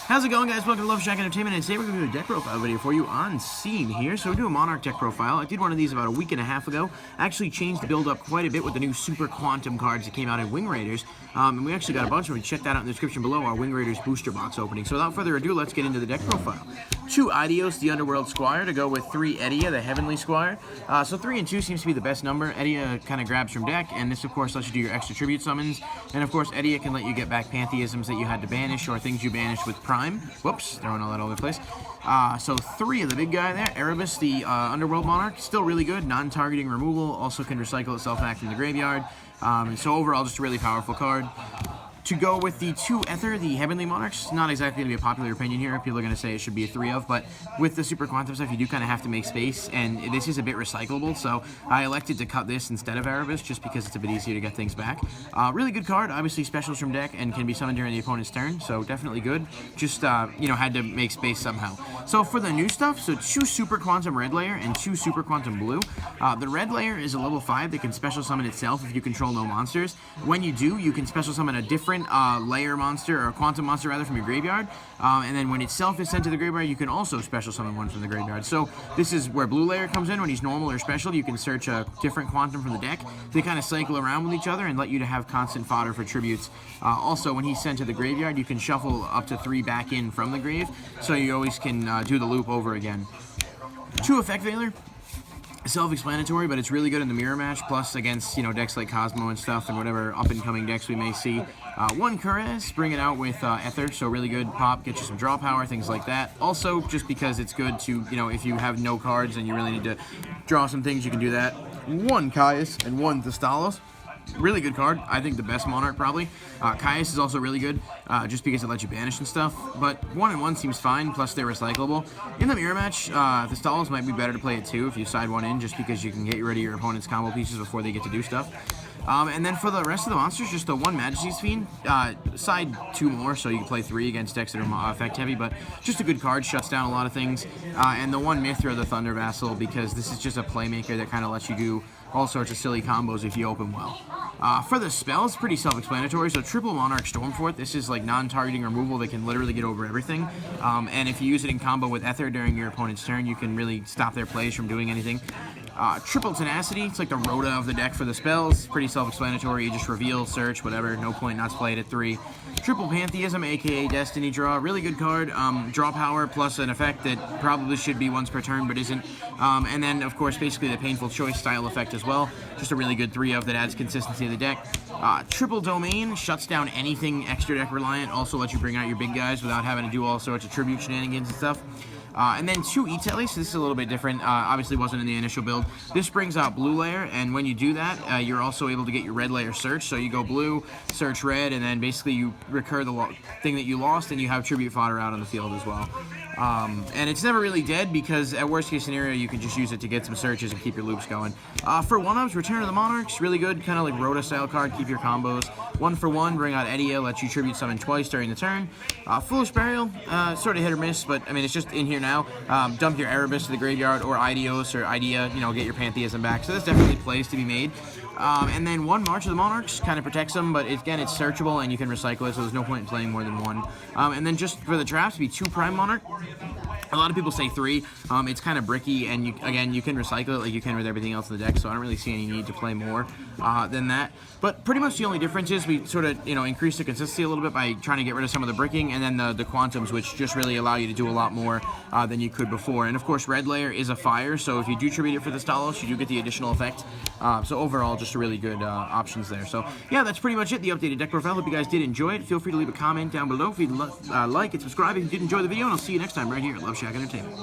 How's it going, guys? Welcome to Loveshack Entertainment, and today we're going to do a deck profile video for you on scene here. So we're doing a Monarch deck profile. I did one of these about a week and a half ago. I actually changed the build up quite a bit with the new Super Quantum cards that came out in Wing Raiders. And we actually got a bunch of them. Check that out in the description below, our Wing Raiders booster box opening. So without further ado, let's get into the deck profile. 2 Idios, the Underworld Squire, to go with 3 Edia, the Heavenly Squire. So 3 and 2 seems to be the best number. Edia kind of grabs from deck, and this, of course, lets you do your extra tribute summons. And, of course, Edia can let you get back pantheisms that you had to banish or things you banished with Prime. Whoops, throwing all that all over the place. So 3 of the big guy there. Erebus, the Underworld Monarch, still really good. Non-targeting removal, also can recycle itself back from the graveyard. And so overall, just a really powerful card. To go with the 2 Ether, the Heavenly Monarchs, not exactly going to be a popular opinion here. People are going to say it should be a 3 of, but with the Super Quantum stuff, you do kind of have to make space, and this is a bit recyclable, so I elected to cut this instead of Erebus, just because it's a bit easier to get things back. Really good card, obviously specials from deck, and can be summoned during the opponent's turn, so definitely good. Just, had to make space somehow. So for the new stuff, so 2 Super Quantum Red Layer and 2 Super Quantum Blue. The Red Layer is a level 5 that can special summon itself if you control no monsters. When you do, you can special summon a different layer monster, or quantum monster rather, from your graveyard, and then when itself is sent to the graveyard, you can also special summon one from the graveyard. So this is where Blue Layer comes in. When he's normal or special, you can search a different quantum from the deck. They kind of cycle around with each other and let you to have constant fodder for tributes. Also, when he's sent to the graveyard, you can shuffle up to 3 back in from the grave, so you always can do the loop over again. 2 Effect Veiler. Self-explanatory, but it's really good in the mirror match, plus against, decks like Cosmo and stuff, and whatever up-and-coming decks we may see. 1 Kurez, bring it out with Ether, so really good pop, get you some draw power, things like that. Also, just because it's good to, if you have no cards and you really need to draw some things, you can do that. 1 Caius and 1 Thestalos. Really good card. I think the best Monarch, probably. Caius is also really good, just because it lets you banish and stuff. But 1 and 1 seems fine, plus they're recyclable. In the mirror match, the Stallos might be better to play at 2 if you side 1 in, just because you can get rid of your opponent's combo pieces before they get to do stuff. And then for the rest of the monsters, just the 1 Majesty's Fiend, side 2 more, so you can play 3 against decks that are effect heavy, but just a good card, shuts down a lot of things. And the 1 Mithra, the Thunder Vassal, because this is just a playmaker that kind of lets you do all sorts of silly combos if you open well. For the spells, pretty self-explanatory. So triple Monarch Stormfort, this is like non-targeting removal that can literally get over everything. And if you use it in combo with Ether during your opponent's turn, you can really stop their plays from doing anything. Triple Tenacity, it's like the Rhoda of the deck for the spells. Pretty self-explanatory. You just reveal, search, whatever. No point not to play it at 3. Triple Pantheism, aka Destiny Draw. Really good card. Draw power plus an effect that probably should be once per turn but isn't. And then, of course, basically the Painful Choice style effect as well. Just a really good 3 of that adds consistency to the deck. Triple Domain shuts down anything extra deck reliant. Also lets you bring out your big guys without having to do all sorts of tribute shenanigans and stuff. And then 2 E-Telly, so this is a little bit different. Obviously wasn't in the initial build. This brings out Blue Layer, and when you do that, you're also able to get your Red Layer search. So you go blue, search red, and then basically you recur the thing that you lost, and you have tribute fodder out on the field as well. And it's never really dead, because at worst case scenario, you can just use it to get some searches and keep your loops going. For 1-ups, Return of the Monarchs, really good, kind of like Rhoda style card, keep your combos. 1 for 1, bring out Edia, let you tribute summon twice during the turn. Foolish Burial, sort of hit or miss, but I mean, it's just in here now. Dump your Erebus to the graveyard, or Idios or Idea, get your Pantheism back. So there's definitely plays to be made. And then 1 March of the Monarchs kind of protects them, but again, it's searchable and you can recycle it, so there's no point in playing more than 1. And then just for the traps, it'd be 2 Prime Monarch. A lot of people say 3. It's kind of bricky, and you can recycle it like you can with everything else in the deck, so I don't really see any need to play more than that. But pretty much the only difference is we sort of, increase the consistency a little bit by trying to get rid of some of the bricking, and then the Quantums, which just really allow you to do a lot more than you could before. And of course, Red Layer is a fire, so if you do tribute it for the Stalos, you do get the additional effect. So overall, just a really good options there. So yeah, that's pretty much it, the updated deck profile. Hope you guys did enjoy it. Feel free to leave a comment down below if you'd like and subscribe if you did enjoy the video, and I'll see you next time right here at Loveshack Entertainment.